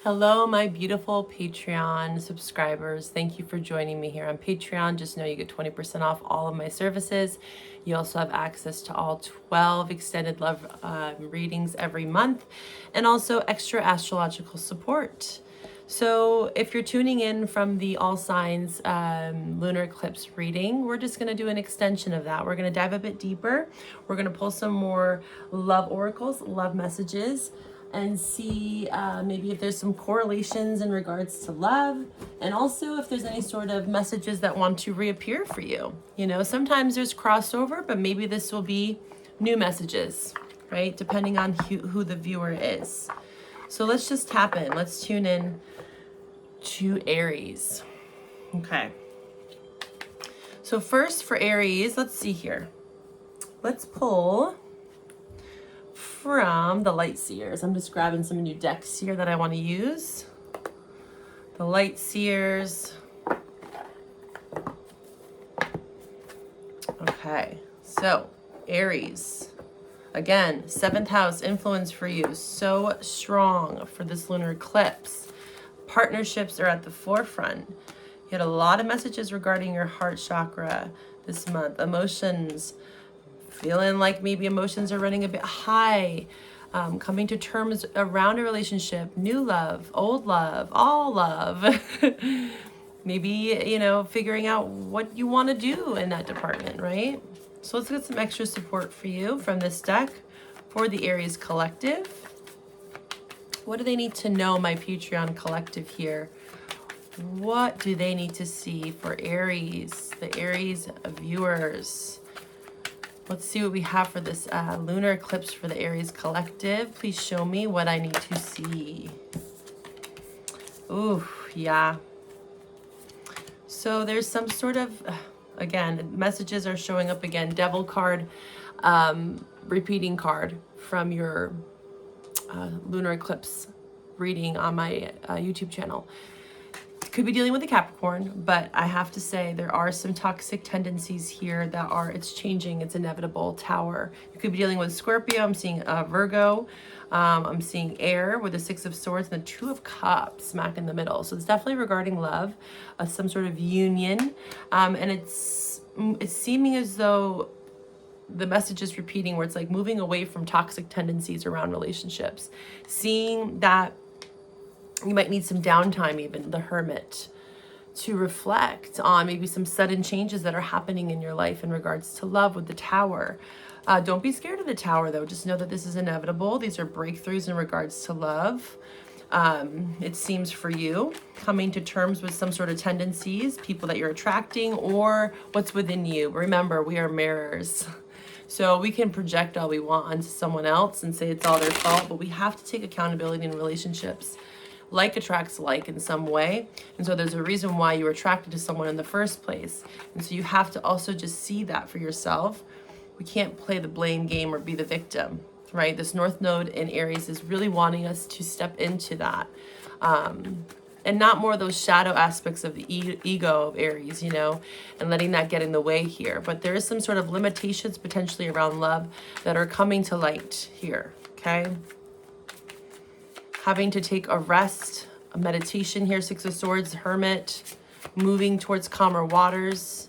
Hello, my beautiful Patreon subscribers. Thank you for joining me here on Patreon. Just know you get 20% off all of my services. You also have access to all 12 extended love readings every month and also extra astrological support. So if you're tuning in from the All Signs Lunar Eclipse reading, we're just going to do an extension of that. We're going to dive a bit deeper. We're going to pull some more love oracles, love messages, and see maybe if there's some correlations in regards to love, and also if there's any sort of messages that want to reappear for you. You know, sometimes there's crossover, but maybe this will be new messages, right? Depending on who the viewer is. So let's just tap in. Let's tune in to Aries. Okay. So first for Aries, let's see here. Let's pull from the Light Seers. I'm just grabbing some new decks here that I want to use. The Light Seers. Okay, so Aries. Again, 7th house influence for you. So strong for this lunar eclipse. Partnerships are at the forefront. You had a lot of messages regarding your heart chakra this month. Emotions. Feeling like maybe emotions are running a bit high, coming to terms around a relationship, new love, old love, all love. Maybe, you know, figuring out what you want to do in that department, right? So let's get some extra support for you from this deck for the Aries collective. What do they need to know, my Patreon collective here? What do they need to see for Aries, the Aries viewers? Let's see what we have for this lunar eclipse for the Aries collective. Please show me what I need to see. Ooh, yeah. So there's some sort of, again, messages are showing up again. Devil card, repeating card from your lunar eclipse reading on my YouTube channel. Could be dealing with a Capricorn, but I have to say there are some toxic tendencies here that are, it's changing, it's inevitable. Tower. You could be dealing with Scorpio. I'm seeing Virgo. I'm seeing air with the 6 of Swords and the 2 of Cups smack in the middle. So it's definitely regarding love, some sort of union. And it's seeming as though the message is repeating where it's like moving away from toxic tendencies around relationships. Seeing that you might need some downtime, even the Hermit, to reflect on maybe some sudden changes that are happening in your life in regards to love with the Tower. Don't be scared of the Tower, though. Just know that this is inevitable. These are breakthroughs in regards to love. It seems for you, coming to terms with some sort of tendencies, people that you're attracting, or what's within you. Remember, we are mirrors. So we can project all we want onto someone else and say it's all their fault, but we have to take accountability in relationships. Like attracts like in some way. And so there's a reason why you were attracted to someone in the first place. And so you have to also just see that for yourself. We can't play the blame game or be the victim, right? This North Node in Aries is really wanting us to step into that. And not more of those shadow aspects of the ego of Aries, you know, and letting that get in the way here. But there is some sort of limitations potentially around love that are coming to light here, okay? Having to take a rest, a meditation here, 6 of Swords, Hermit, moving towards calmer waters.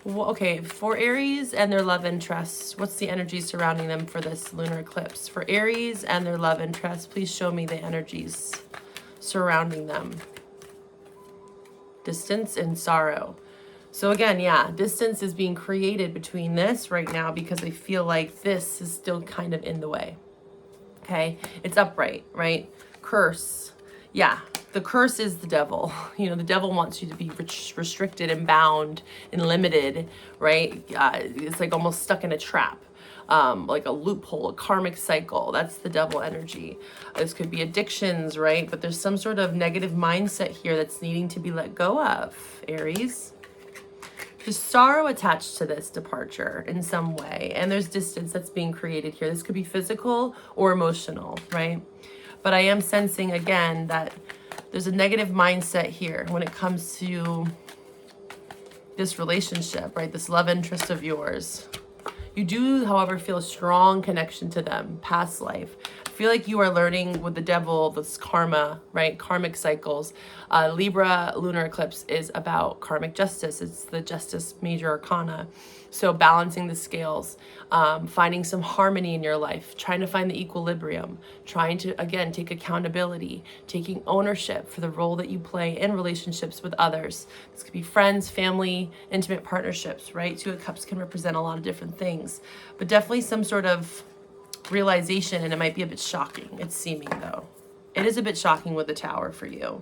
Well, okay, for Aries and their love interests, what's the energy surrounding them for this lunar eclipse? For Aries and their love interests, please show me the energies surrounding them. Distance and sorrow. So again, yeah, distance is being created between this right now because I feel like this is still kind of in the way. Okay, it's upright, right? Curse. Yeah, the curse is the devil. You know, the devil wants you to be restricted and bound and limited, right? It's like almost stuck in a trap, like a loophole, a karmic cycle. That's the devil energy. This could be addictions, right? But there's some sort of negative mindset here that's needing to be let go of, Aries. There's sorrow attached to this departure in some way, and there's distance that's being created here. This could be physical or emotional, right? But I am sensing again that there's a negative mindset here when it comes to this relationship, right? This love interest of yours. You do, however, feel a strong connection to them, past life. I feel like you are learning with the devil, this karma, right? Karmic cycles. Libra lunar eclipse is about karmic justice. It's the justice major arcana. So balancing the scales, finding some harmony in your life, trying to find the equilibrium, trying to, again, take accountability, taking ownership for the role that you play in relationships with others. This could be friends, family, intimate partnerships, right? Two of Cups can represent a lot of different things, but definitely some sort of realization, and it might be a bit shocking. It's seeming, though. It is a bit shocking with the Tower for you.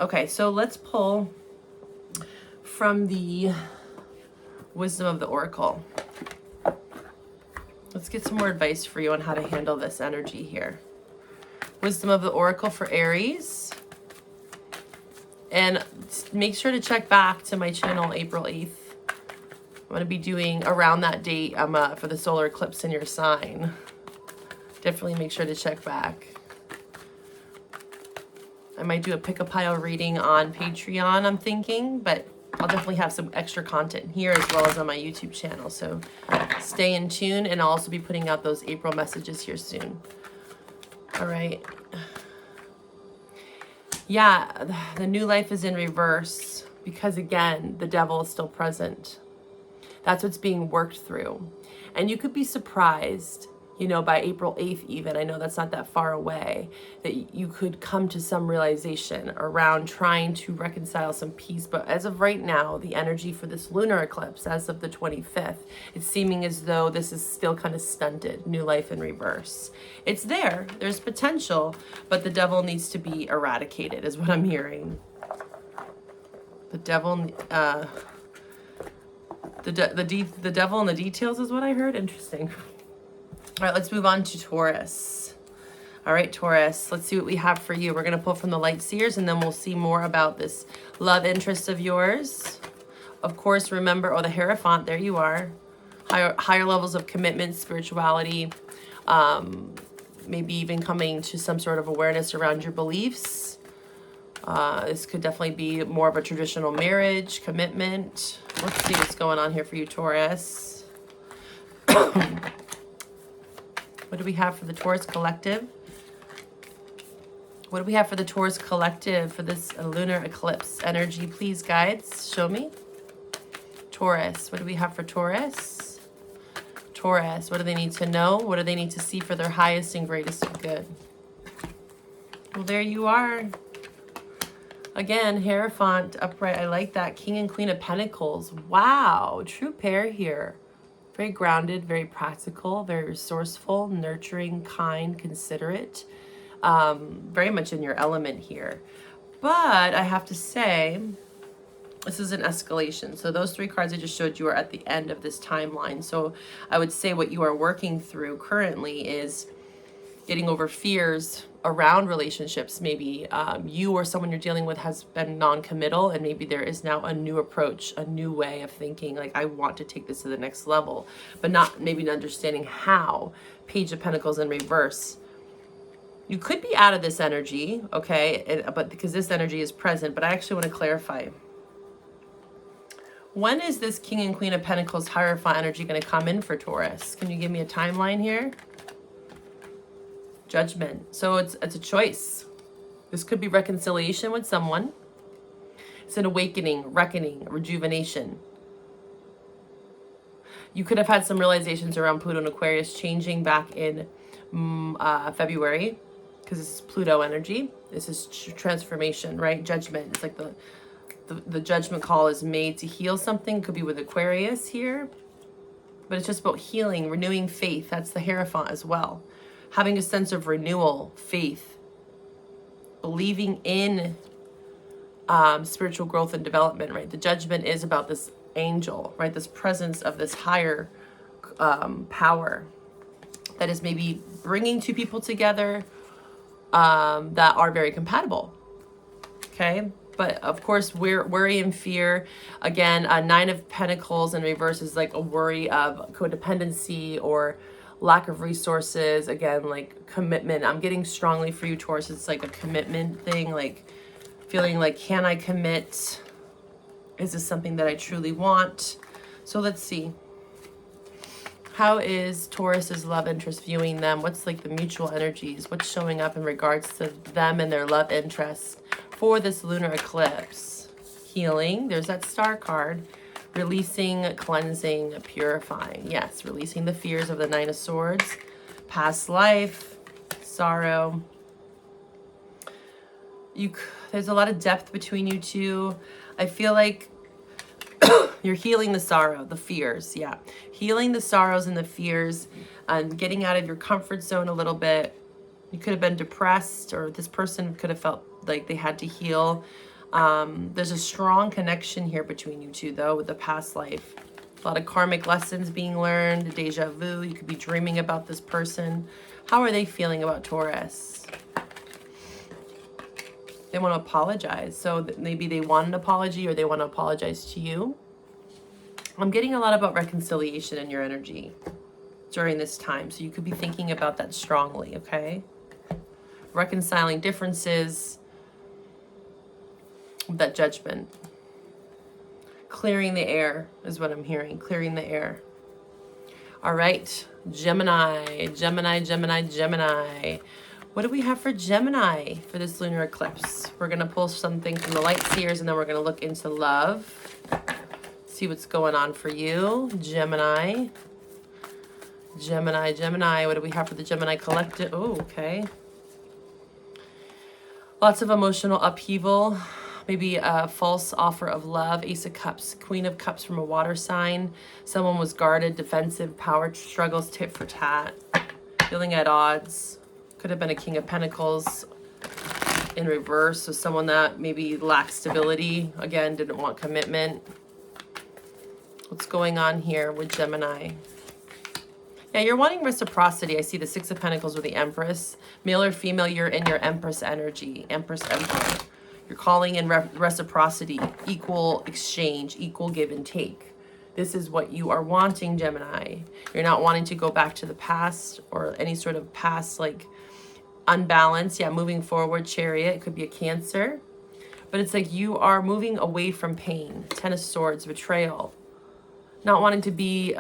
Okay, so let's pull from the Wisdom of the Oracle. Let's get some more advice for you on how to handle this energy here. Wisdom of the Oracle for Aries. And make sure to check back to my channel April 8th. I'm going to be doing around that date for the solar eclipse in your sign. Definitely make sure to check back. I might do a pick-a-pile reading on Patreon, I'm thinking, but I'll definitely have some extra content here as well as on my YouTube channel. So stay in tune, and I'll also be putting out those April messages here soon. All right. Yeah, the new life is in reverse because, again, the devil is still present. That's what's being worked through. And you could be surprised, you know, by April 8th even, I know that's not that far away, that you could come to some realization around trying to reconcile some peace. But as of right now, the energy for this lunar eclipse, as of the 25th, it's seeming as though this is still kind of stunted, new life in reverse. It's there, there's potential, but the devil needs to be eradicated, is what I'm hearing. The devil, the devil in the details is what I heard. Interesting. All right, let's move on to Taurus. All right, Taurus, let's see what we have for you. We're going to pull from the Light Seers, and then we'll see more about this love interest of yours. Of course, remember, the Hierophant, there you are. Higher levels of commitment, spirituality, maybe even coming to some sort of awareness around your beliefs. This could definitely be more of a traditional marriage, commitment. Let's see what's going on here for you, Taurus. What do we have for the Taurus Collective? What do we have for the Taurus Collective for this lunar eclipse energy? Please, guides, show me. Taurus, what do we have for Taurus? Taurus, what do they need to know? What do they need to see for their highest and greatest good? Well, there you are. Again, Hierophant, upright. I like that. King and Queen of Pentacles. Wow, true pair here. Very grounded, very practical, very resourceful, nurturing, kind, considerate. Very much in your element here. But I have to say, this is an escalation. So those three cards I just showed you are at the end of this timeline. So I would say what you are working through currently is getting over fears around relationships. Maybe you or someone you're dealing with has been non-committal, and maybe there is now a new approach, a new way of thinking, like, I want to take this to the next level, but not maybe understanding how. Page of Pentacles in reverse. You could be out of this energy, okay, but because this energy is present, but I actually want to clarify. When is this King and Queen of Pentacles Hierophant energy going to come in for Taurus? Can you give me a timeline here? Judgment. So it's a choice. This could be reconciliation with someone. It's an awakening, reckoning, rejuvenation. You could have had some realizations around Pluto and Aquarius changing back in February, because this is Pluto energy. This is transformation, right? Judgment. It's like the judgment call is made to heal something. Could be with Aquarius here, but it's just about healing, renewing faith. That's the Hierophant as well. Having a sense of renewal, faith, believing in spiritual growth and development, right? The Judgment is about this angel, right? This presence of this higher power that is maybe bringing two people together that are very compatible, okay? But of course, worry and fear. Again, Nine of Pentacles in reverse is like a worry of codependency or lack of resources. Again, like commitment. I'm getting strongly for you, Taurus. It's like a commitment thing, like feeling like, can I commit? Is this something that I truly want? So let's see. How is Taurus's love interest viewing them? What's like the mutual energies? What's showing up in regards to them and their love interest for this lunar eclipse? Healing. There's that star card. Releasing, cleansing, purifying. Yes, releasing the fears of the Nine of Swords. Past life. Sorrow. There's a lot of depth between you two. I feel like you're healing the sorrow, the fears, yeah. Healing the sorrows and the fears and getting out of your comfort zone a little bit. You could have been depressed, or this person could have felt like they had to heal. There's a strong connection here between you two, though, with the past life. A lot of karmic lessons being learned, deja vu. You could be dreaming about this person. How are they feeling about Taurus? They want to apologize. So maybe they want an apology, or they want to apologize to you. I'm getting a lot about reconciliation in your energy during this time. So you could be thinking about that strongly, okay? Reconciling differences, that judgment. Clearing the air is what I'm hearing. Clearing the air. All right. Gemini, Gemini, Gemini, Gemini. What do we have for Gemini for this lunar eclipse? We're going to pull something from the light seers, and then we're going to look into love. See what's going on for you. Gemini. Gemini, Gemini. What do we have for the Gemini collective? Oh, okay. Lots of emotional upheaval. Maybe a false offer of love. Ace of Cups. Queen of Cups from a water sign. Someone was guarded, defensive, power struggles, tit for tat. Feeling at odds. Could have been a King of Pentacles in reverse. So someone that maybe lacked stability. Again, didn't want commitment. What's going on here with Gemini? Yeah, you're wanting reciprocity. I see the Six of Pentacles with the Empress. Male or female, you're in your Empress energy. Empress, Emperor. You're calling in reciprocity, equal exchange, equal give and take. This is what you are wanting, Gemini. You're not wanting to go back to the past or any sort of past, like, unbalance. Yeah, moving forward, Chariot. It could be a Cancer. But it's like you are moving away from pain. Ten of Swords, betrayal. Not wanting to be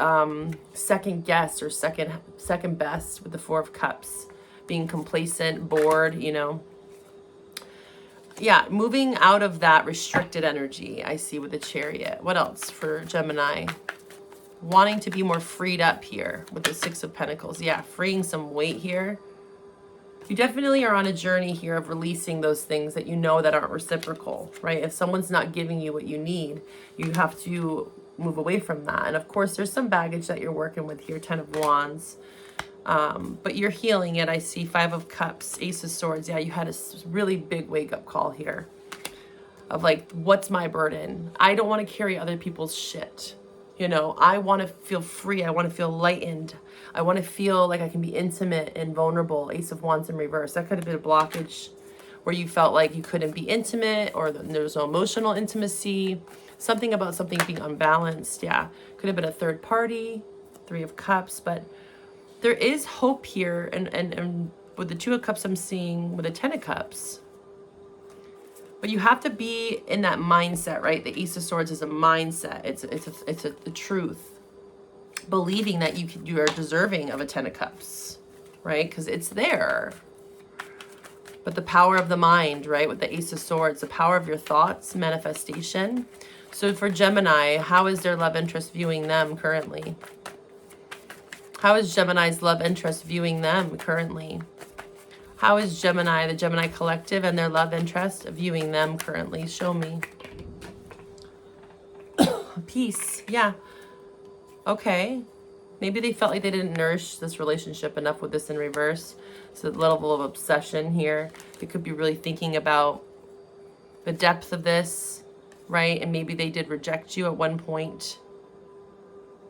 second guess or second best with the Four of Cups. Being complacent, bored, you know. Yeah, moving out of that restricted energy, I see with the Chariot. What else for Gemini? Wanting to be more freed up here with the Six of Pentacles. Yeah, freeing some weight here. You definitely are on a journey here of releasing those things that you know that aren't reciprocal, right? If someone's not giving you what you need, you have to move away from that. And of course, there's some baggage that you're working with here, Ten of Wands. But you're healing it. I see Five of Cups, Ace of Swords. Yeah, you had a really big wake-up call here of like, what's my burden? I don't want to carry other people's shit. You know, I want to feel free. I want to feel lightened. I want to feel like I can be intimate and vulnerable. Ace of Wands in reverse. That could have been a blockage where you felt like you couldn't be intimate, or there was no emotional intimacy. Something about something being unbalanced. Yeah, could have been a third party. Three of Cups. But there is hope here. And with the Two of Cups, I'm seeing with the Ten of Cups. But you have to be in that mindset, right? The Ace of Swords is a mindset. It's a truth. Believing that you are deserving of a Ten of Cups, right? Because it's there. But the power of the mind, right? With the Ace of Swords, the power of your thoughts, manifestation. So for Gemini, how is their love interest viewing them currently? How is Gemini's love interest viewing them currently? How is Gemini, the Gemini collective, and their love interest viewing them currently? Show me. Peace. Yeah. Okay. Maybe they felt like they didn't nourish this relationship enough with this in reverse. So the level of obsession here. They could be really thinking about the depth of this, right? And maybe they did reject you at one point.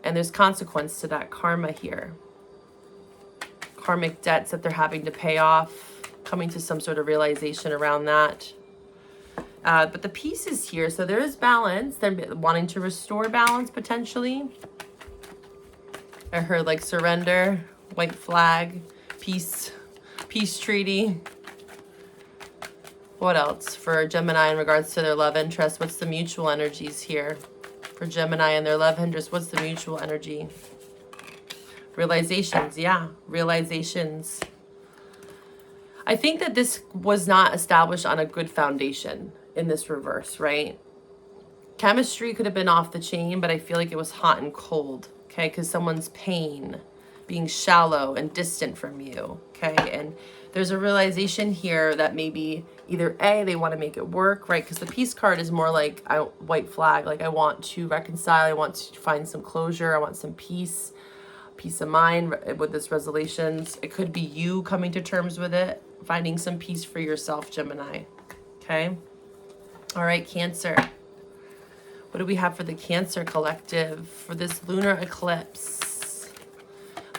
And there's consequence to that karma here. Karmic debts that they're having to pay off, coming to some sort of realization around that. But the peace is here, so there is balance. They're wanting to restore balance potentially. I heard like surrender, white flag, peace treaty. What else for Gemini in regards to their love interest? What's the mutual energies here for Gemini and their love interest? What's the mutual energy? Realizations, yeah, realizations. I think that this was not established on a good foundation in this reverse, right? Chemistry could have been off the chain, but I feel like it was hot and cold, okay? Because someone's pain, being shallow and distant from you, okay? And there's a realization here that maybe either A, they want to make it work, right? Because the peace card is more like white flag, like I want to reconcile, I want to find some closure, I want some peace of mind with this resolutions. It could be you coming to terms with it, finding some peace for yourself, Gemini, okay? All right, Cancer. What do we have for the Cancer collective for this lunar eclipse?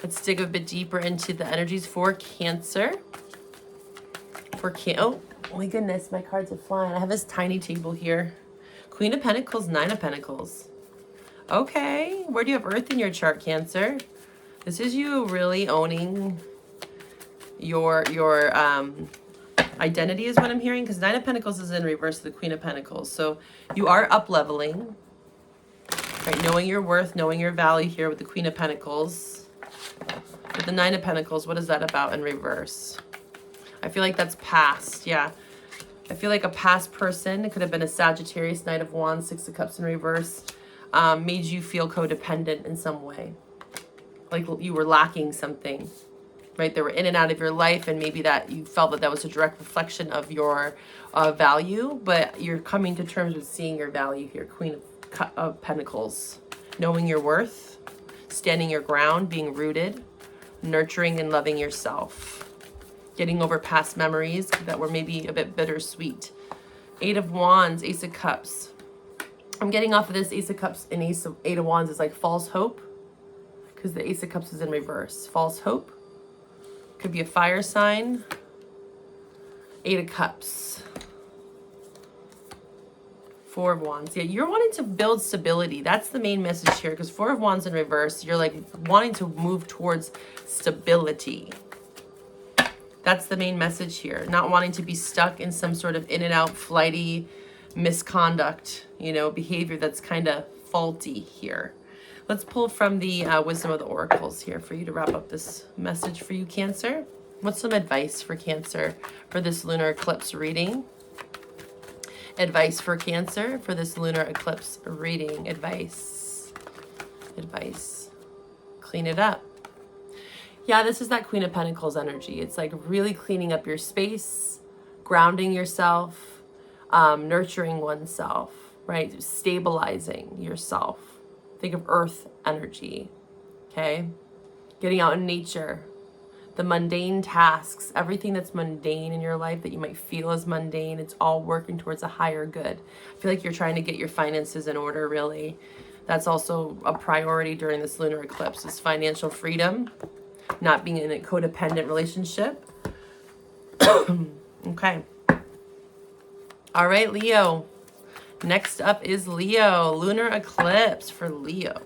Let's dig a bit deeper into the energies for Cancer. Oh my goodness, my cards are flying. I have this tiny table here. Queen of Pentacles, Nine of Pentacles. Okay, where do you have Earth in your chart, Cancer? This is you really owning your identity is what I'm hearing, because Nine of Pentacles is in reverse to the Queen of Pentacles. So you are up leveling, right? Knowing your worth, knowing your value here with the Queen of Pentacles. With the Nine of Pentacles, what is that about in reverse? I feel like that's past, yeah. I feel like a past person, it could have been a Sagittarius, Knight of Wands, Six of Cups in reverse, made you feel codependent in some way. Like you were lacking something, right? They were in and out of your life, and maybe that you felt that that was a direct reflection of your value, but you're coming to terms with seeing your value here. Queen of Pentacles, knowing your worth, standing your ground, being rooted, nurturing and loving yourself, getting over past memories that were maybe a bit bittersweet. Eight of Wands, Ace of Cups. I'm getting off of this Ace of Cups and Eight of Wands is like false hope, because the Ace of Cups is in reverse. False hope. Could be a fire sign. Eight of Cups. Four of Wands. Yeah, you're wanting to build stability. That's the main message here, because Four of Wands in reverse, you're like wanting to move towards stability. That's the main message here. Not wanting to be stuck in some sort of in and out flighty misconduct, you know, behavior that's kind of faulty here. Let's pull from the Wisdom of the Oracles here for you to wrap up this message for you, Cancer. What's some advice for Cancer for this lunar eclipse reading? Advice for Cancer for this lunar eclipse reading. Advice. Clean it up. Yeah, this is that Queen of Pentacles energy. It's like really cleaning up your space, grounding yourself, nurturing oneself, right? Stabilizing yourself. Think of earth energy, okay? Getting out in nature, the mundane tasks, everything that's mundane in your life that you might feel as mundane, it's all working towards a higher good. I feel like you're trying to get your finances in order, really. That's also a priority during this lunar eclipse, is financial freedom, not being in a codependent relationship. Okay. All right, Leo. Next up is Leo. Lunar eclipse for Leo.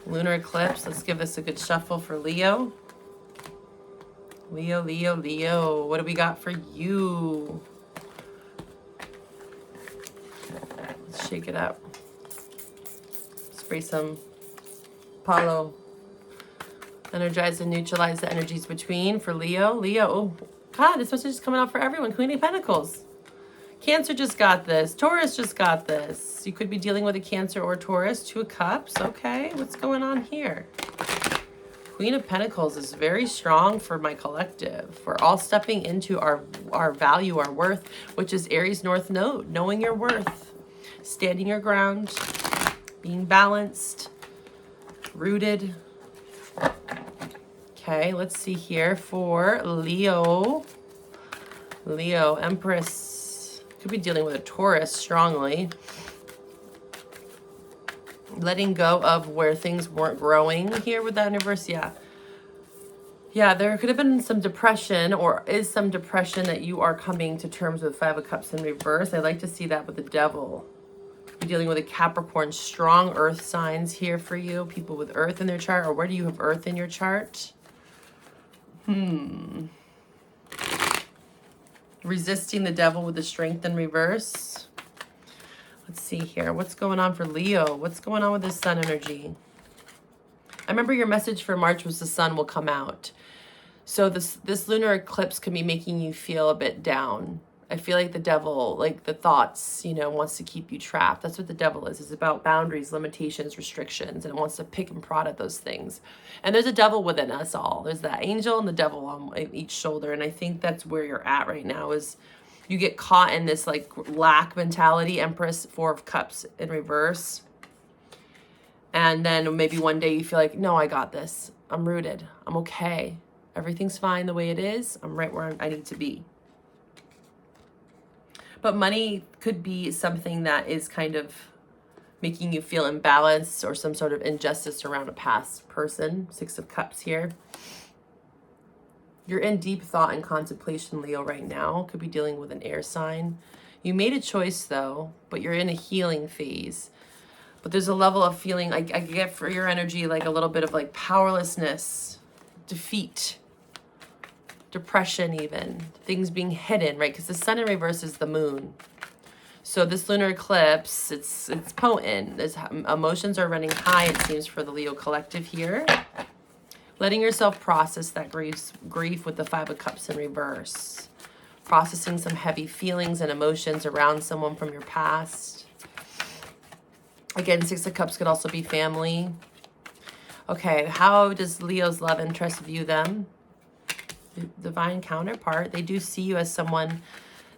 Lunar eclipse. Let's give this a good shuffle for Leo. Leo, Leo, Leo. What do we got for you? Let's shake it up. Spray some Palo. Energize and neutralize the energies between for Leo. Leo. Oh, God, this message is coming out for everyone. Queen of Pentacles. Cancer just got this. Taurus just got this. You could be dealing with a Cancer or Taurus. Two of Cups. Okay, what's going on here? Queen of Pentacles is very strong for my collective. We're all stepping into our value, our worth, which is Aries North Node. Knowing your worth. Standing your ground. Being balanced. Rooted. Okay, let's see here for Leo. Leo, Empress. Could be dealing with a Taurus strongly. Letting go of where things weren't growing here with that universe. Yeah. Yeah, there could have been some depression, or is some depression that you are coming to terms with. Five of Cups in reverse. I like to see that with the Devil. You're dealing with a Capricorn, strong earth signs here for you. People with earth in their chart, or where do you have earth in your chart? Resisting the Devil with the Strength in reverse. Let's see here. What's going on for Leo? What's going on with this Sun energy? I remember your message for March was the sun will come out. So this lunar eclipse can be making you feel a bit down. I feel like the devil, like the thoughts, you know, wants to keep you trapped. That's what the devil is. It's about boundaries, limitations, restrictions, and it wants to pick and prod at those things. And there's a devil within us all. There's that angel and the devil on each shoulder. And I think that's where you're at right now is you get caught in this like lack mentality, Empress, 4 of Cups in reverse. And then maybe one day you feel like, no, I got this. I'm rooted. I'm okay. Everything's fine the way it is. I'm right where I need to be. But money could be something that is kind of making you feel imbalanced or some sort of injustice around a past person. 6 of Cups here. You're in deep thought and contemplation, Leo, right now. Could be dealing with an air sign. You made a choice, though, but you're in a healing phase. But there's a level of feeling, I get for your energy, like a little bit of like powerlessness, defeat, depression even, things being hidden, right? Because the sun in reverse is the moon. So this lunar eclipse, it's potent. There's, emotions are running high, it seems, for the Leo collective here. Letting yourself process that grief with the 5 of Cups in reverse. Processing some heavy feelings and emotions around someone from your past. Again, 6 of Cups could also be family. Okay, how does Leo's love interest view them? Divine counterpart, they do see you as someone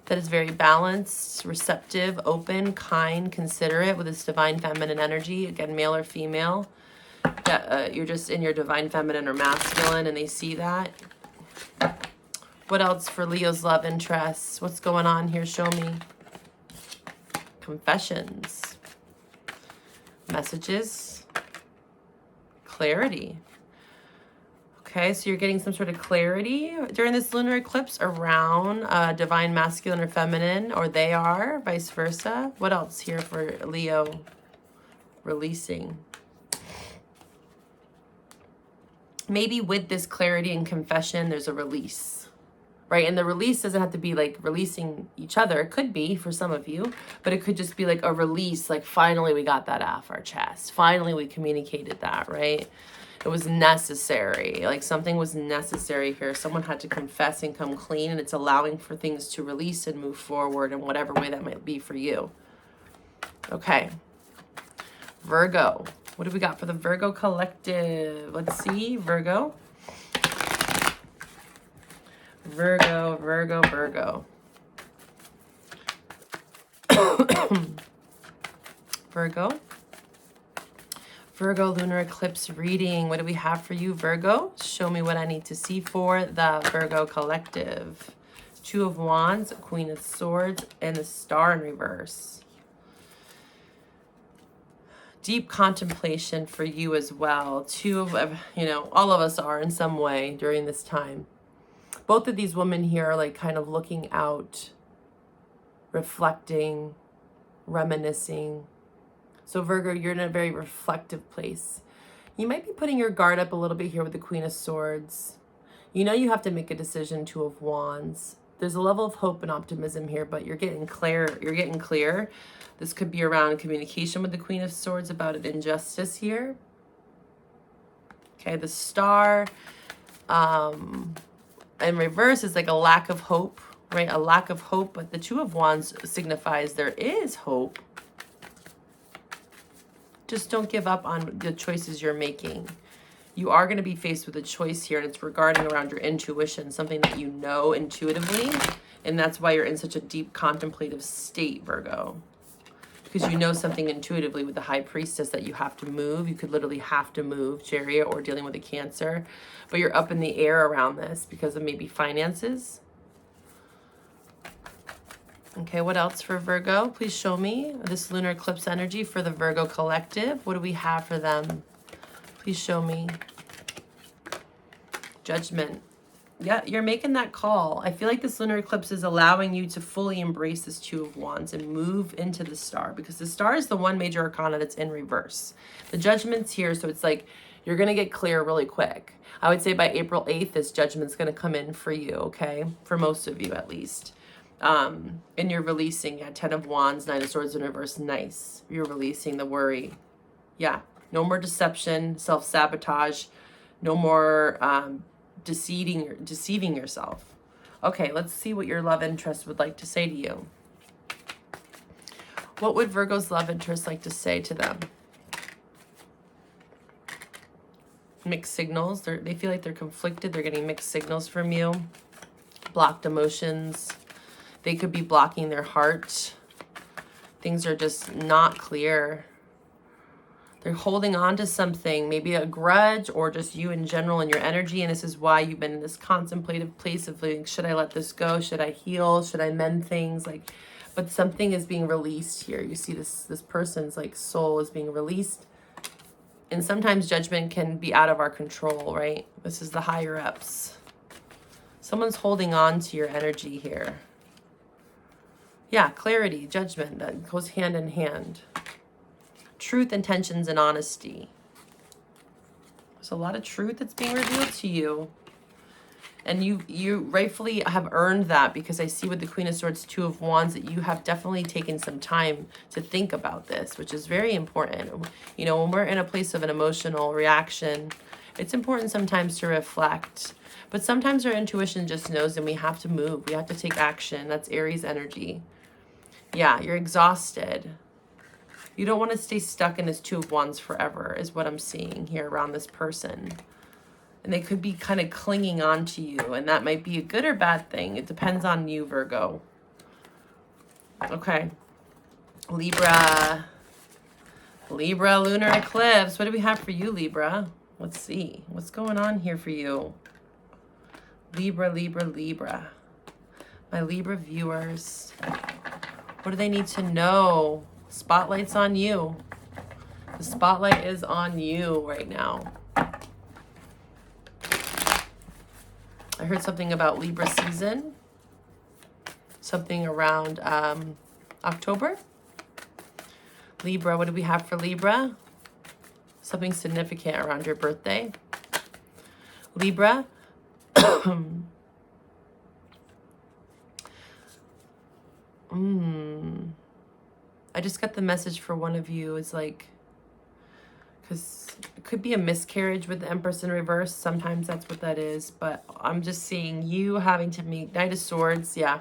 that is very balanced, receptive, open, kind, considerate with this divine feminine energy. Again, male or female, that you're just in your divine feminine or masculine, and they see that. What else for Leo's love interests? What's going on here? Show me. Confessions, messages, clarity. Okay, so you're getting some sort of clarity during this lunar eclipse around divine masculine or feminine, or they are, vice versa. What else here for Leo? Releasing. Maybe with this clarity and confession, there's a release, right? And the release doesn't have to be like releasing each other. It could be for some of you, but it could just be like a release, like finally we got that off our chest. Finally we communicated that, right? It was necessary, like something was necessary here. Someone had to confess and come clean, and it's allowing for things to release and move forward in whatever way that might be for you. Okay. Virgo. What do we got for the Virgo collective? Let's see, Virgo. Virgo, Virgo, Virgo. Virgo. Virgo lunar eclipse reading. What do we have for you, Virgo? Show me what I need to see for the Virgo collective. 2 of Wands, Queen of Swords, and the Star in reverse. Deep contemplation for you as well. 2 of, you know, all of us are in some way during this time. Both of these women here are like kind of looking out, reflecting, reminiscing. So Virgo, you're in a very reflective place. You might be putting your guard up a little bit here with the Queen of Swords. You know you have to make a decision, 2 of Wands. There's a level of hope and optimism here, but you're getting clear. You're getting clear. This could be around communication with the Queen of Swords about an injustice here. Okay, the Star in reverse is like a lack of hope, right? A lack of hope, but the 2 of Wands signifies there is hope. Just don't give up on the choices you're making. You are going to be faced with a choice here, and it's regarding around your intuition, something that you know intuitively, and that's why you're in such a deep contemplative state, Virgo. Because you know something intuitively with the High Priestess that you have to move. You could literally have to move, Chariot, or dealing with a Cancer, but you're up in the air around this because of maybe finances. Okay, what else for Virgo? Please show me this lunar eclipse energy for the Virgo collective. What do we have for them? Please show me. Judgment. Yeah, you're making that call. I feel like this lunar eclipse is allowing you to fully embrace this 2 of Wands and move into the Star, because the Star is the one major arcana that's in reverse. The Judgment's here, so it's like you're going to get clear really quick. I would say by April 8th, this Judgment's going to come in for you, okay? For most of you, at least. And you're releasing, 10 of Wands, 9 of Swords in reverse. Nice. You're releasing the worry. Yeah, No more deception, self-sabotage. No more deceiving yourself. Okay, let's see what your love interest would like to say to you. What would Virgo's love interest like to say to them? Mixed signals. They feel like they're conflicted. They're getting mixed signals from you. Blocked emotions. They could be blocking their heart. Things are just not clear. They're holding on to something, maybe a grudge or just you in general and your energy. And this is why you've been in this contemplative place of like, should I let this go? Should I heal? Should I mend things? Like, but something is being released here. You see this person's like soul is being released. And sometimes judgment can be out of our control, right? This is the higher ups. Someone's holding on to your energy here. Yeah, clarity, judgment, that goes hand in hand. Truth, intentions, and honesty. There's a lot of truth that's being revealed to you. And you rightfully have earned that, because I see with the Queen of Swords, Two of Wands, that you have definitely taken some time to think about this, which is very important. You know, when we're in a place of an emotional reaction, it's important sometimes to reflect. But sometimes our intuition just knows and we have to move. We have to take action. That's Aries energy. Yeah, you're exhausted. You don't want to stay stuck in this Two of Wands forever, is what I'm seeing here around this person. And they could be kind of clinging on to you, and that might be a good or bad thing. It depends on you, Virgo. Okay. Libra. Libra, lunar eclipse. What do we have for you, Libra? Let's see. What's going on here for you? Libra, Libra, Libra. My Libra viewers. What do they need to know? Spotlight's on you. The spotlight is on you right now. I heard something about Libra season. Something around October. Libra, what do we have for Libra? Something significant around your birthday. Libra. I just got the message for one of you. It's like, because it could be a miscarriage with the Empress in reverse. Sometimes that's what that is. But I'm just seeing you having to meet Knight of Swords. Yeah.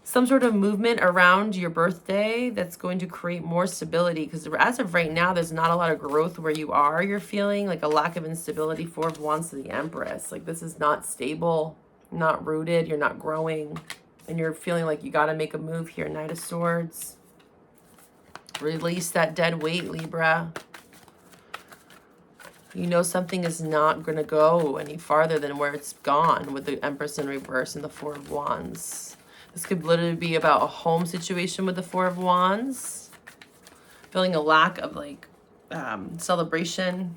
Some sort of movement around your birthday that's going to create more stability. Because as of right now, there's not a lot of growth where you are. You're feeling like a lack of instability. Four of Wands to the Empress. Like this is not stable, not rooted. You're not growing. And you're feeling like you got to make a move here. Knight of Swords. Release that dead weight, Libra. You know something is not going to go any farther than where it's gone with the Empress in reverse and the Four of Wands. This could literally be about a home situation with the Four of Wands. Feeling a lack of like celebration,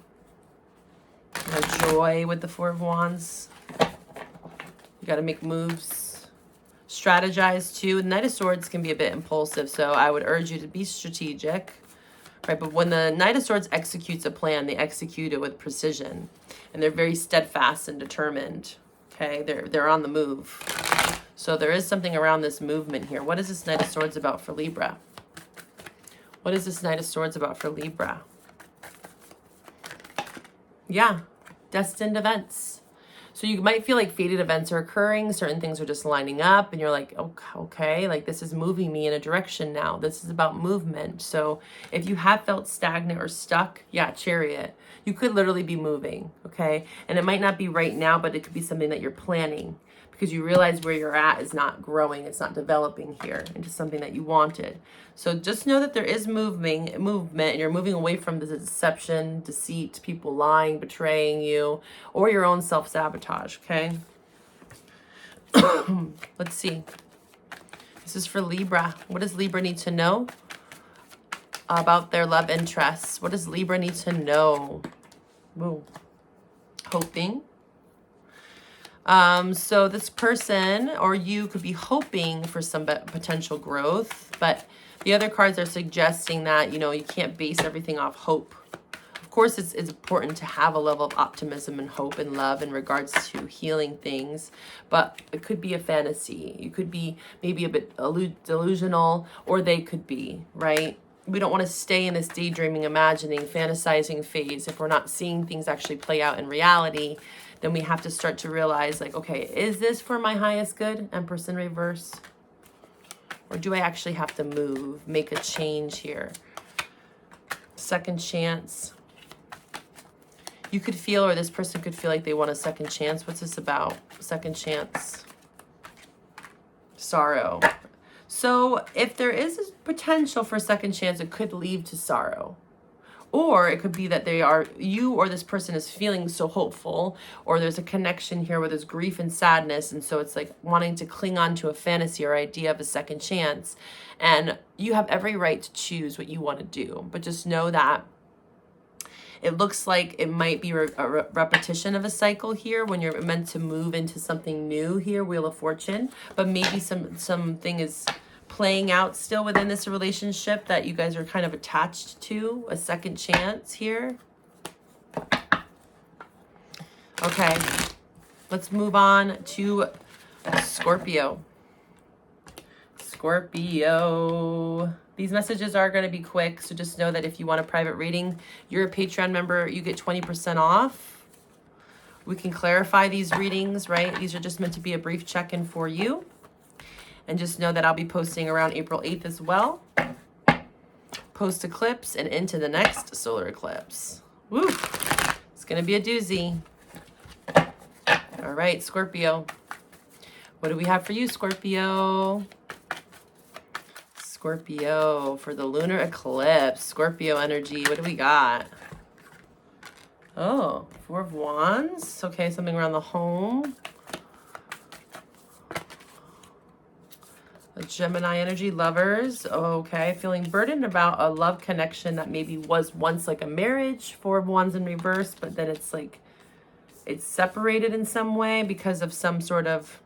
joy with the Four of Wands. You got to make moves. Strategize too. The Knight of Swords can be a bit impulsive, so I would urge you to be strategic, right? But when the Knight of Swords executes a plan, they execute it with precision, and they're very steadfast and determined. Okay, they're on the move. So there is something around this movement here. What is this Knight of Swords about for Libra? What is this Knight of Swords about for Libra? Yeah, destined events. So you might feel like fated events are occurring. Certain things are just lining up and you're like, okay, like this is moving me in a direction now. This is about movement. So if you have felt stagnant or stuck, yeah, Chariot, you could literally be moving, okay? And it might not be right now, but it could be something that you're planning because you realize where you're at is not growing. It's not developing here into something that you wanted. So just know that there is movement, and you're moving away from the deception, deceit, people lying, betraying you, or your own self-sabotage, okay? Let's see. This is for Libra. What does Libra need to know about their love interests? What does Libra need to know? Woo. Hoping. So this person or you could be hoping for some potential growth, but the other cards are suggesting that, you know, you can't base everything off hope. Of course, it's important to have a level of optimism and hope and love in regards to healing things, but it could be a fantasy. You could be maybe a bit delusional, or they could be, right? we don't want to stay in this daydreaming, imagining, fantasizing phase. If we're not seeing things actually play out in reality, then we have to start to realize, like, okay, is this for my highest good, Empress in reverse? Or do I actually have to move, make a change here? Second chance. You could feel, or this person could feel like they want a second chance. What's this about? Second chance. Sorrow. So if there is a potential for a second chance, it could lead to sorrow. Or it could be that you or this person is feeling so hopeful, or there's a connection here where there's grief and sadness. And so it's like wanting to cling on to a fantasy or idea of a second chance. And you have every right to choose what you want to do. But just know that it looks like it might be a repetition of a cycle here when you're meant to move into something new here, Wheel of Fortune. But maybe something is playing out still within this relationship that you guys are kind of attached to, a second chance here. Okay, let's move on to Scorpio. Scorpio. These messages are going to be quick, so just know that if you want a private reading, you're a Patreon member, you get 20% off. We can clarify these readings, right? These are just meant to be a brief check-in for you. And just know that I'll be posting around April 8th as well. Post-eclipse and into the next solar eclipse. Woo! It's going to be a doozy. All right, Scorpio. What do we have for you, Scorpio? Scorpio for the lunar eclipse. Scorpio energy. What do we got? Oh, Four of Wands. Okay, something around the home. Gemini energy, lovers. Okay, feeling burdened about a love connection that maybe was once like a marriage, Four of Wands in reverse, but then it's like it's separated in some way because of some sort of...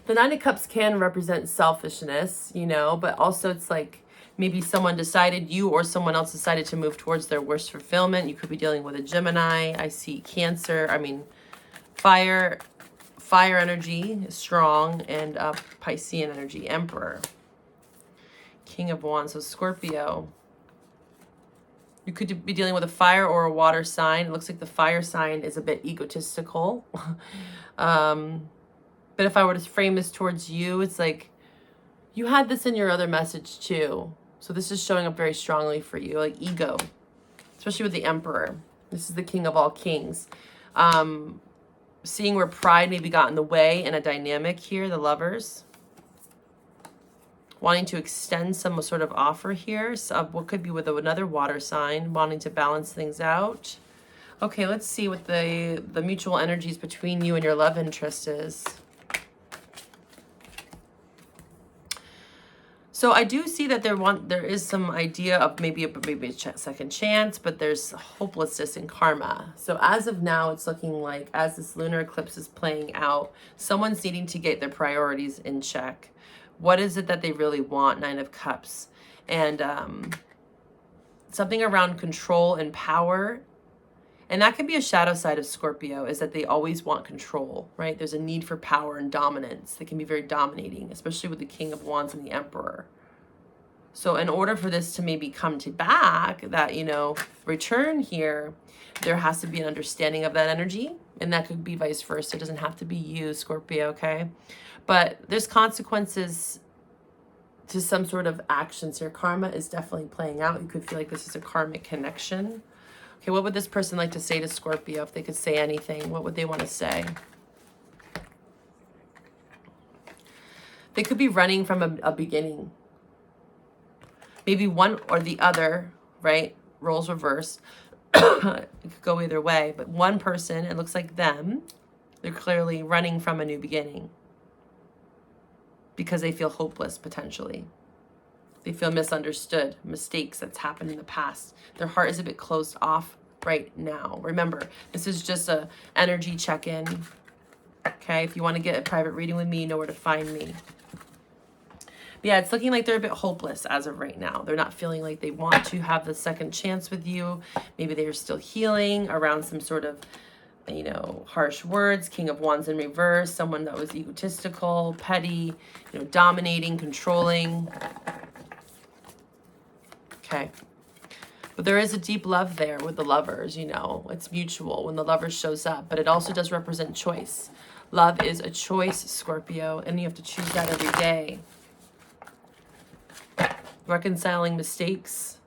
The Nine of Cups can represent selfishness, you know, but also it's like maybe someone decided, you or someone else decided to move towards their wish fulfillment. You could be dealing with a Gemini. I see Cancer. I mean, fire energy is strong, and Piscean energy, Emperor, King of Wands. So Scorpio, you could be dealing with a fire or a water sign. It looks like the fire sign is a bit egotistical. But if I were to frame this towards you, it's like you had this in your other message too. So this is showing up very strongly for you, like ego, especially with the Emperor. This is the King of all kings. Seeing where pride maybe got in the way in a dynamic here, the lovers. Wanting to extend some sort of offer here. So what could be with another water sign, wanting to balance things out. Okay, let's see what the mutual energies between you and your love interest is. So I do see that there is some idea of maybe a second chance, but there's hopelessness in karma. So as of now, it's looking like as this lunar eclipse is playing out, someone's needing to get their priorities in check. What is it that they really want? Nine of Cups. And something around control and power. And that could be a shadow side of Scorpio, is that they always want control, right? There's a need for power and dominance. They can be very dominating, especially with the King of Wands and the Emperor. So in order for this to maybe come to back, that, you know, return here, there has to be an understanding of that energy. And that could be vice versa. It doesn't have to be you, Scorpio, okay? But there's consequences to some sort of actions here. Karma is definitely playing out. You could feel like this is a karmic connection. Okay, what would this person like to say to Scorpio? If they could say anything, what would they want to say? They could be running from a beginning. Maybe one or the other, right? Roles reversed. It could go either way. But one person, it looks like them, they're clearly running from a new beginning. Because they feel hopeless, potentially. They feel misunderstood, mistakes that's happened in the past. Their heart is a bit closed off right now. Remember, this is just a energy check-in. Okay, if you want to get a private reading with me, you know where to find me. But yeah, it's looking like they're a bit hopeless as of right now. They're not feeling like they want to have the second chance with you. Maybe they are still healing around some sort of, you know, harsh words. King of Wands in reverse, someone that was egotistical, petty, you know, dominating, controlling. Okay. But there is a deep love there with the lovers, you know. It's mutual when the lover shows up. But it also does represent choice. Love is a choice, Scorpio. And you have to choose that every day. Reconciling mistakes.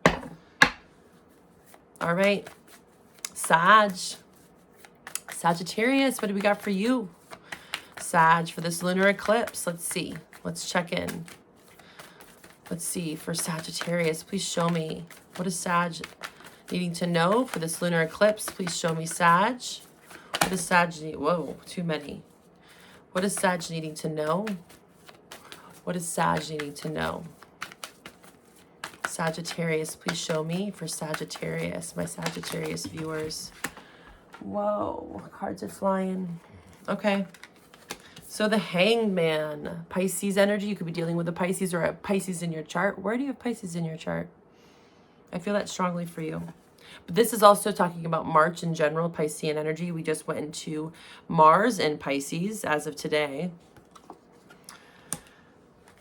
All right. Sagittarius, what do we got for you? Sag, for this lunar eclipse. Let's see. Let's check in. Let's see, for Sagittarius, please show me. What is Sag needing to know for this lunar eclipse? Please show me Sag. What does Sag need? Whoa, too many. What is Sag needing to know? What is Sag needing to know? Sagittarius, please show me for Sagittarius, my Sagittarius viewers. Whoa, cards are flying. Okay. So the Hangman, Pisces energy. You could be dealing with a Pisces or a Pisces in your chart. Where do you have Pisces in your chart? I feel that strongly for you. But this is also talking about March in general, Piscean energy. We just went into Mars and Pisces as of today.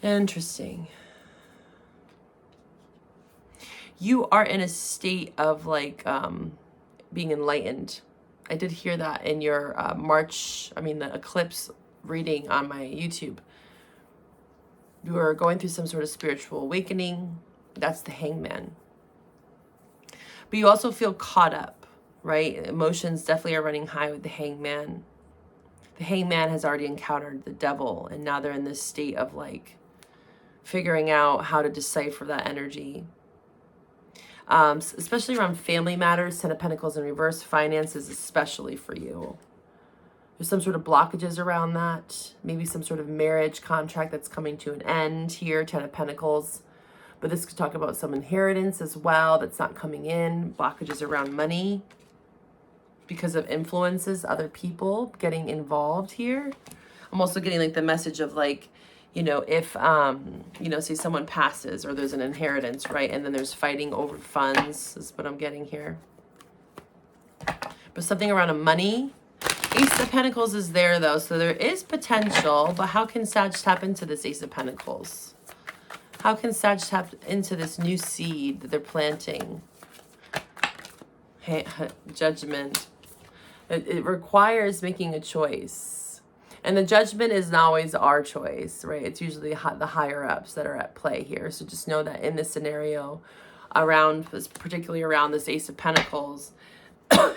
Interesting. You are in a state of like being enlightened. I did hear that in your the eclipse reading on my YouTube. You are going through some sort of spiritual awakening. That's the Hangman. But you also feel caught up, right? Emotions definitely are running high with the Hangman. The Hangman has already encountered the devil, and now they're in this state of like figuring out how to decipher that energy. Especially around family matters, Ten of Pentacles in reverse, finances especially for you. There's some sort of blockages around that. Maybe some sort of marriage contract that's coming to an end here, Ten of Pentacles. But this could talk about some inheritance as well that's not coming in. Blockages around money because of influences, other people getting involved here. I'm also getting like the message of like, you know, if, say someone passes or there's an inheritance, right? And then there's fighting over funds is what I'm getting here. But something around a money. Ace of Pentacles is there though, so there is potential, but how can Sag tap into this Ace of Pentacles? How can Sag tap into this new seed that they're planting? Hey, Judgment. It requires making a choice. And the judgment isn't always our choice, right? It's usually the higher ups that are at play here. So just know that in this scenario, particularly around this Ace of Pentacles,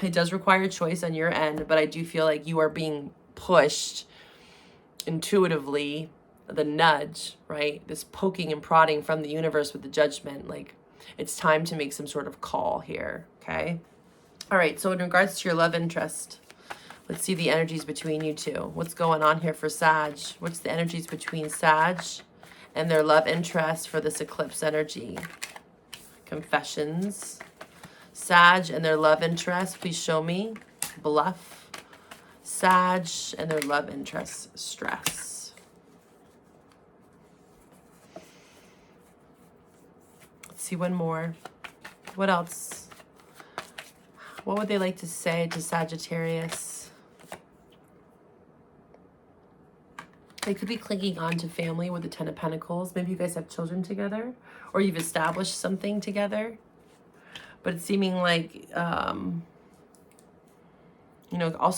it does require choice on your end, but I do feel like you are being pushed intuitively, the nudge, right? This poking and prodding from the universe with the judgment, like it's time to make some sort of call here, okay? All right, so in regards to your love interest, let's see the energies between you two. What's going on here for Sag? What's the energies between Sag and their love interest for this eclipse energy? Confessions. Sag and their love interest, please show me. Bluff. Sag and their love interest, stress. Let's see one more. What else? What would they like to say to Sagittarius? They could be clinging on to family with the Ten of Pentacles. Maybe you guys have children together or you've established something together. But it's seeming like, also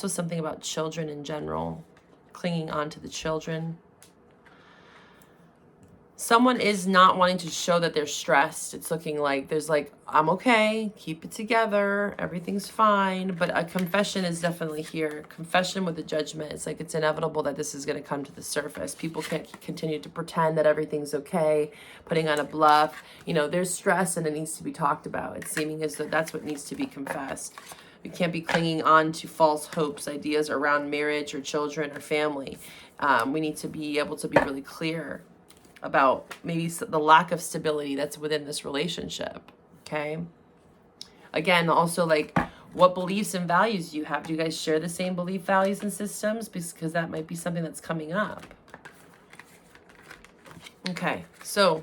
something about children in general, clinging on to the children. Someone is not wanting to show that they're stressed. It's looking like there's like, I'm okay, keep it together, everything's fine. But a confession is definitely here. Confession with the judgment. It's like it's inevitable that this is going to come to the surface. People can't continue to pretend that everything's okay, putting on a bluff. You know, there's stress and it needs to be talked about. It's seeming as though that's what needs to be confessed. We can't be clinging on to false hopes, ideas around marriage or children or family. We need to be able to be really clear about maybe the lack of stability that's within this relationship, okay? Again, also like what beliefs and values do you have? Do you guys share the same belief, values, and systems? Because that might be something that's coming up. Okay, so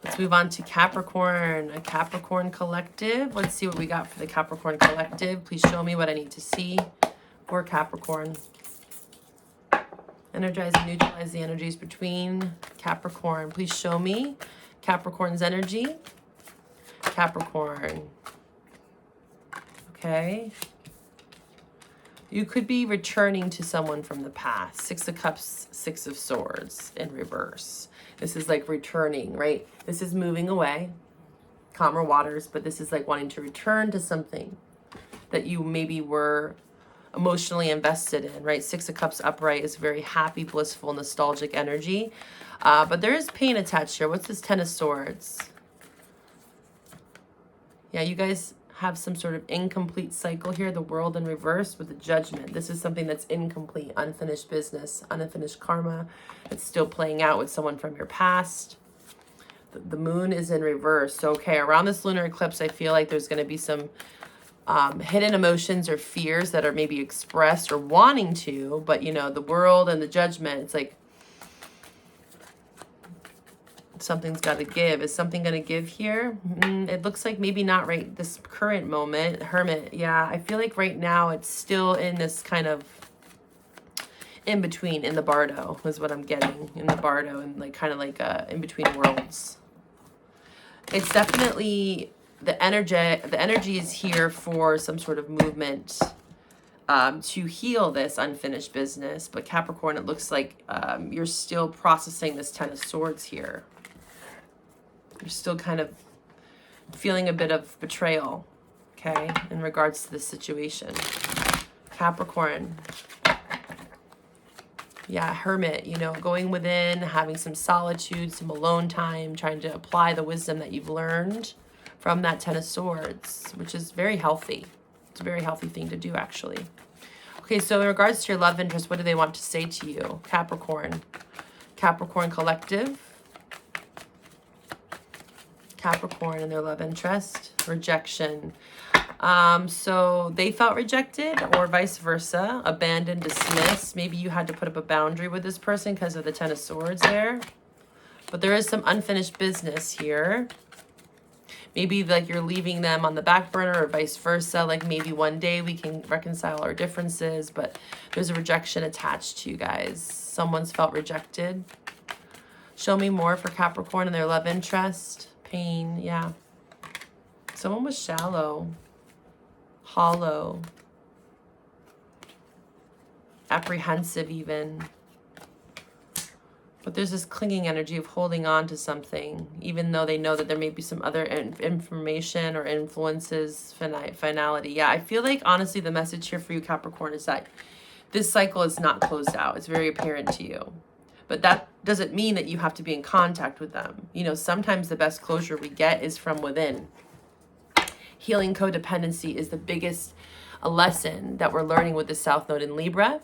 let's move on to Capricorn, a Capricorn collective. Let's see what we got for the Capricorn collective. Please show me what I need to see for Capricorn. Energize and neutralize the energies between Capricorn. Please show me Capricorn's energy. Capricorn. Okay. You could be returning to someone from the past. Six of Cups, Six of Swords in reverse. This is like returning, right? This is moving away, calmer waters, but this is like wanting to return to something that you maybe were emotionally invested in, right? Six of Cups upright is very happy, blissful, nostalgic energy. But there is pain attached here. What's this Ten of Swords? Yeah, you guys have some sort of incomplete cycle here, the World in reverse with the Judgment. This is something that's incomplete, unfinished business, unfinished karma. It's still playing out with someone from your past. The Moon is in reverse. So, okay, around this lunar eclipse, I feel like there's going to be some hidden emotions or fears that are maybe expressed or wanting to, but you know, the World and the Judgment, it's like something's got to give. Is something going to give here? It looks like maybe not right this current moment. Hermit, yeah, I feel like right now it's still in this kind of in between, in the bardo is what I'm getting, in the bardo, and like kind of like in between worlds. It's definitely the energy is here for some sort of movement to heal this unfinished business. But Capricorn, it looks like you're still processing this Ten of Swords here. You're still kind of feeling a bit of betrayal, okay, in regards to this situation. Capricorn. Yeah, Hermit, you know, going within, having some solitude, some alone time, trying to apply the wisdom that you've learned from that Ten of Swords, which is very healthy. It's a very healthy thing to do, actually. Okay, so in regards to your love interest, what do they want to say to you? Capricorn. Capricorn collective. Capricorn and their love interest. Rejection. So they felt rejected or vice versa. Abandoned, dismissed. Maybe you had to put up a boundary with this person because of the Ten of Swords there. But there is some unfinished business here. Maybe like you're leaving them on the back burner or vice versa. Like maybe one day we can reconcile our differences, but there's a rejection attached to you guys. Someone's felt rejected. Show me more for Capricorn and their love interest. Pain, yeah. Someone was shallow, hollow, apprehensive even. But there's this clinging energy of holding on to something, even though they know that there may be some other information or influences, finality. Yeah, I feel like, honestly, the message here for you, Capricorn, is that this cycle is not closed out. It's very apparent to you. But that doesn't mean that you have to be in contact with them. You know, sometimes the best closure we get is from within. Healing codependency is the biggest lesson that we're learning with the South Node in Libra,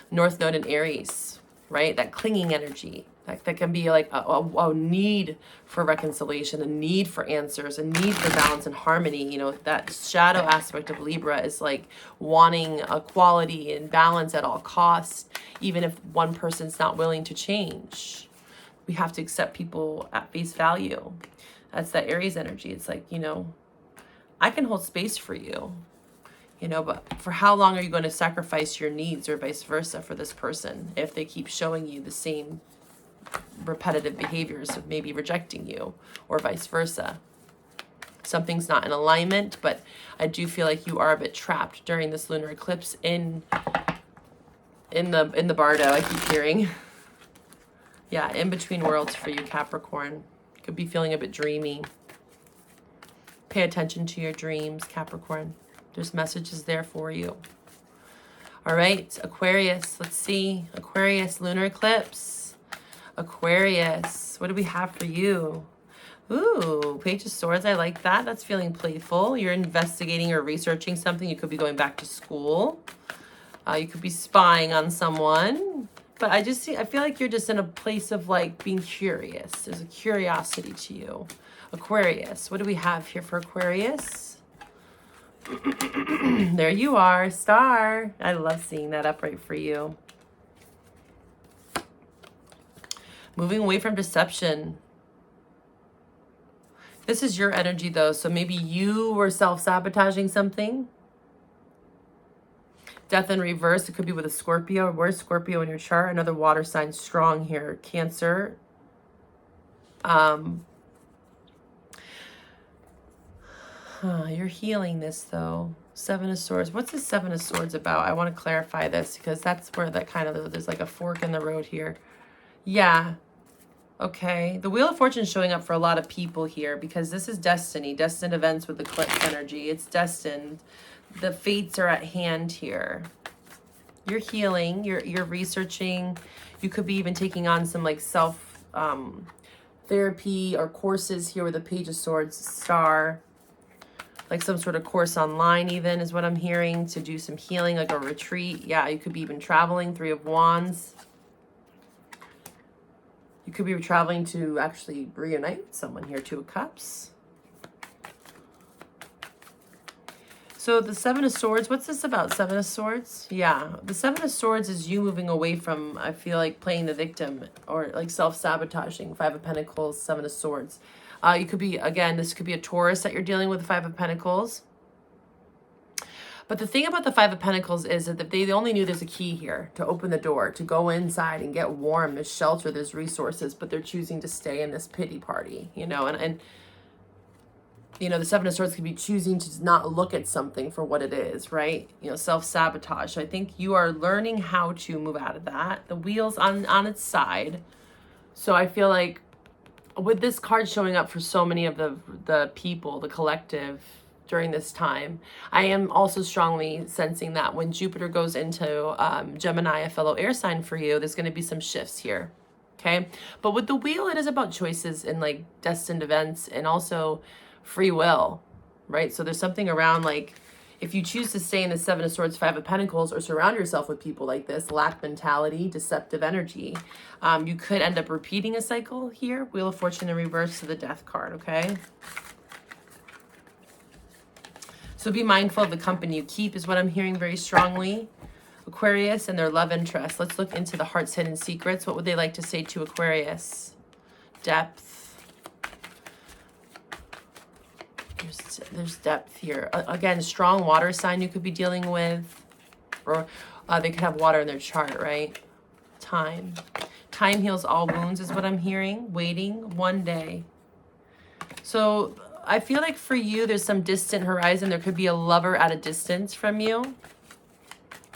North Node in Aries, right? That clinging energy, that can be like a need for reconciliation, a need for answers, a need for balance and harmony. You know, that shadow aspect of Libra is like wanting equality and balance at all costs, even if one person's not willing to change. We have to accept people at face value. That's that Aries energy. It's like, you know, I can hold space for you, you know, but for how long are you going to sacrifice your needs or vice versa for this person if they keep showing you the same repetitive behaviors of maybe rejecting you or vice versa? Something's not in alignment, but I do feel like you are a bit trapped during this lunar eclipse in the bardo, I keep hearing. Yeah, in between worlds for you, Capricorn. Could be feeling a bit dreamy. Pay attention to your dreams, Capricorn. There's messages there for you. All right, Aquarius. Let's see. Aquarius, lunar eclipse. Aquarius, what do we have for you? Ooh, Page of Swords. I like that. That's feeling playful. You're investigating or researching something. You could be going back to school. You could be spying on someone. But I feel like you're just in a place of like being curious. There's a curiosity to you. Aquarius, what do we have here for Aquarius? There you are, star. I love seeing that upright for you. Moving away from deception. This is your energy though, so maybe you were self-sabotaging something. Death in reverse, it could be with a Scorpio. Where's Scorpio in your chart? Another water sign strong here. Cancer. You're healing this though. Seven of Swords. What's the Seven of Swords about? I want to clarify this because that's where that kind of, there's like a fork in the road here. Yeah. Okay. The Wheel of Fortune is showing up for a lot of people here because this is destiny. Destined events with eclipse energy. It's destined. The fates are at hand here. You're healing. You're researching. You could be even taking on some like self therapy or courses here with the Page of Swords star. Like some sort of course online even is what I'm hearing, to do some healing, like a retreat. Yeah, you could be even traveling. Three of Wands. You could be traveling to actually reunite with someone here. Two of Cups. So the Seven of Swords, what's this about? Seven of Swords? Yeah, the Seven of Swords is you moving away from, I feel like, playing the victim or like self-sabotaging. Five of Pentacles, Seven of Swords. You could be, again, this could be a Taurus that you're dealing with, Five of Pentacles. But the thing about the Five of Pentacles is that they only knew there's a key here to open the door, to go inside and get warm. There's shelter, there's resources, but they're choosing to stay in this pity party, you know, and you know, the Seven of Swords could be choosing to not look at something for what it is, right? You know, self-sabotage. So I think you are learning how to move out of that. The wheel's on its side. So I feel like with this card showing up for so many of the people, the collective during this time, I am also strongly sensing that when Jupiter goes into Gemini, a fellow air sign for you, there's going to be some shifts here. Okay. But with the wheel, it is about choices and like destined events and also free will, right? So there's something around like, if you choose to stay in the Seven of Swords, Five of Pentacles, or surround yourself with people like this, lack mentality, deceptive energy, you could end up repeating a cycle here. Wheel of Fortune in reverse to the Death card, okay? So be mindful of the company you keep is what I'm hearing very strongly. Aquarius and their love interest. Let's look into the heart's hidden secrets. What would they like to say to Aquarius? Depth. There's depth here. Again, strong water sign you could be dealing with. Or they could have water in their chart, right? Time. Time heals all wounds is what I'm hearing. Waiting one day. So I feel like for you, there's some distant horizon. There could be a lover at a distance from you.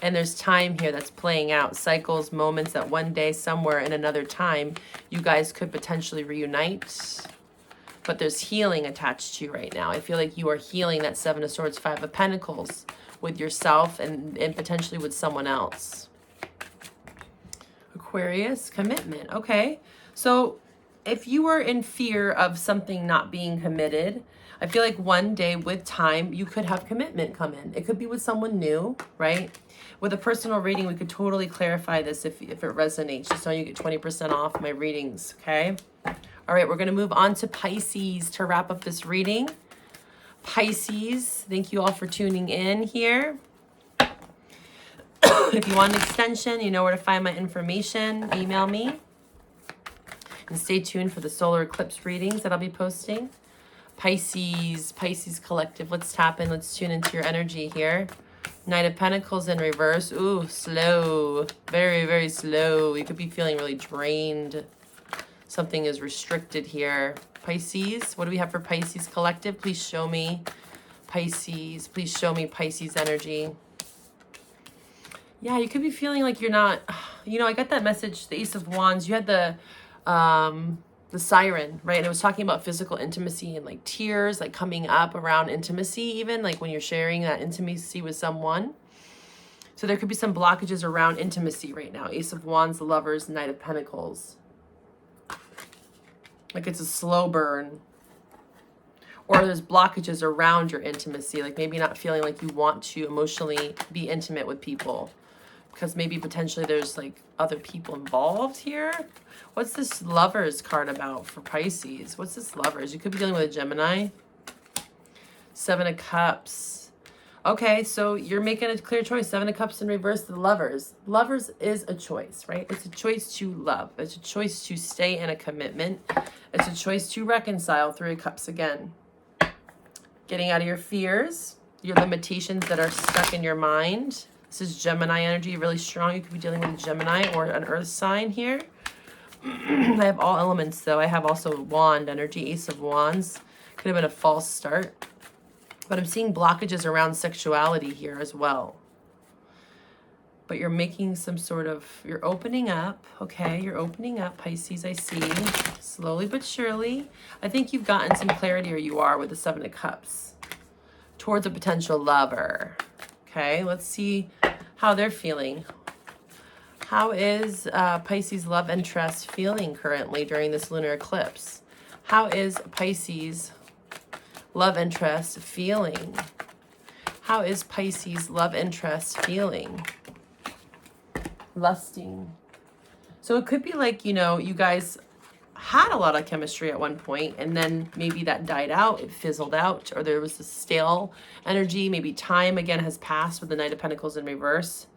And there's time here that's playing out. Cycles, moments that one day, somewhere in another time, you guys could potentially reunite. But there's healing attached to you right now. I feel like you are healing that Seven of Swords, Five of Pentacles with yourself and potentially with someone else. Aquarius, commitment. Okay. So if you were in fear of something not being committed, I feel like one day with time, you could have commitment come in. It could be with someone new, right? With a personal reading, we could totally clarify this if it resonates. Just so you get 20% off my readings, okay? All right, we're going to move on to Pisces to wrap up this reading. Pisces, thank you all for tuning in here. If you want an extension, you know where to find my information. Email me. And stay tuned for the solar eclipse readings that I'll be posting. Pisces, Pisces collective. Let's tap in. Let's tune into your energy here. Knight of Pentacles in reverse. Ooh, slow. Very, very slow. You could be feeling really drained. Something is restricted here. Pisces, what do we have for Pisces collective? Please show me Pisces. Please show me Pisces energy. Yeah, you could be feeling like you're not, you know, I got that message, the Ace of Wands. You had the siren, right? And it was talking about physical intimacy and like tears, like coming up around intimacy, even like when you're sharing that intimacy with someone. So there could be some blockages around intimacy right now. Ace of Wands, the Lovers, Knight of Pentacles. Like it's a slow burn. Or there's blockages around your intimacy, like maybe not feeling like you want to emotionally be intimate with people. Because maybe potentially there's like other people involved here. What's this Lovers card about for Pisces? What's this Lovers? You could be dealing with a Gemini. Seven of Cups. Okay, so you're making a clear choice. Seven of Cups in reverse to the Lovers. Lovers is a choice, right? It's a choice to love. It's a choice to stay in a commitment. It's a choice to reconcile. Three of Cups again. Getting out of your fears, your limitations that are stuck in your mind. This is Gemini energy, really strong. You could be dealing with a Gemini or an earth sign here. I have all elements though. I have also Wand energy, Ace of Wands. Could have been a false start. But I'm seeing blockages around sexuality here as well. But you're making some sort of, you're opening up, okay? You're opening up, Pisces, I see. Slowly but surely. I think you've gotten some clarity, or you are, with the Seven of Cups towards a potential lover. Okay, let's see how they're feeling. How is Pisces love interest feeling currently during this lunar eclipse? How is Pisces love interest feeling? How is Pisces love interest feeling? Lusting. So it could be like, you know, you guys had a lot of chemistry at one point, and then maybe that died out, it fizzled out, or there was a stale energy. Maybe time again has passed with the Knight of Pentacles in reverse.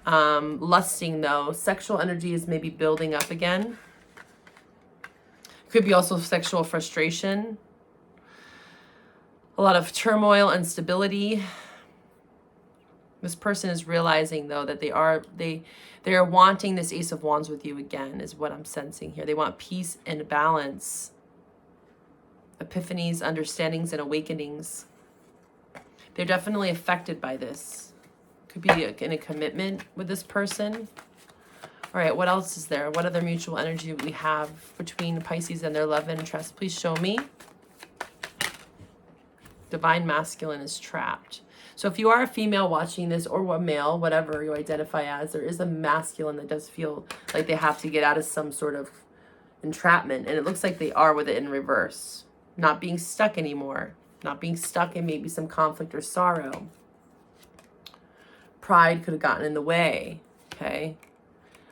Lusting though, sexual energy is maybe building up again. Could be also sexual frustration. A lot of turmoil and instability. This person is realizing though that they are wanting this Ace of Wands with you again, is what I'm sensing here. They want peace and balance. Epiphanies, understandings, and awakenings. They're definitely affected by this. Could be in a commitment with this person. All right, what else is there? What other mutual energy we have between Pisces and their love interest? Please show me. Divine masculine is trapped. So if you are a female watching this, or a male, whatever you identify as, there is a masculine that does feel like they have to get out of some sort of entrapment. And it looks like they are with it in reverse. Not being stuck anymore. Not being stuck in maybe some conflict or sorrow. Pride could have gotten in the way, okay?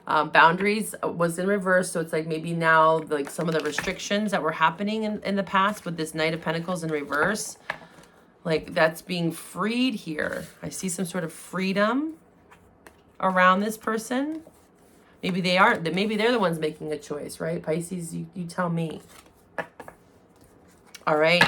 Boundaries was in reverse, so it's like maybe now like some of the restrictions that were happening in the past with this Knight of Pentacles in reverse, like that's being freed here. I see some sort of freedom around this person. Maybe they are, maybe they're the ones making a choice, right? Pisces, you tell me. All right.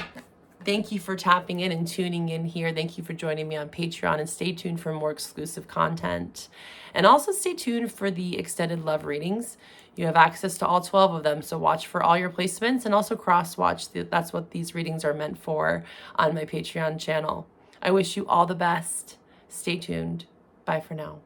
Thank you for tapping in and tuning in here. Thank you for joining me on Patreon, and stay tuned for more exclusive content. And also stay tuned for the extended love readings. You have access to all 12 of them, so watch for all your placements and also cross-watch. That's what these readings are meant for on my Patreon channel. I wish you all the best. Stay tuned. Bye for now.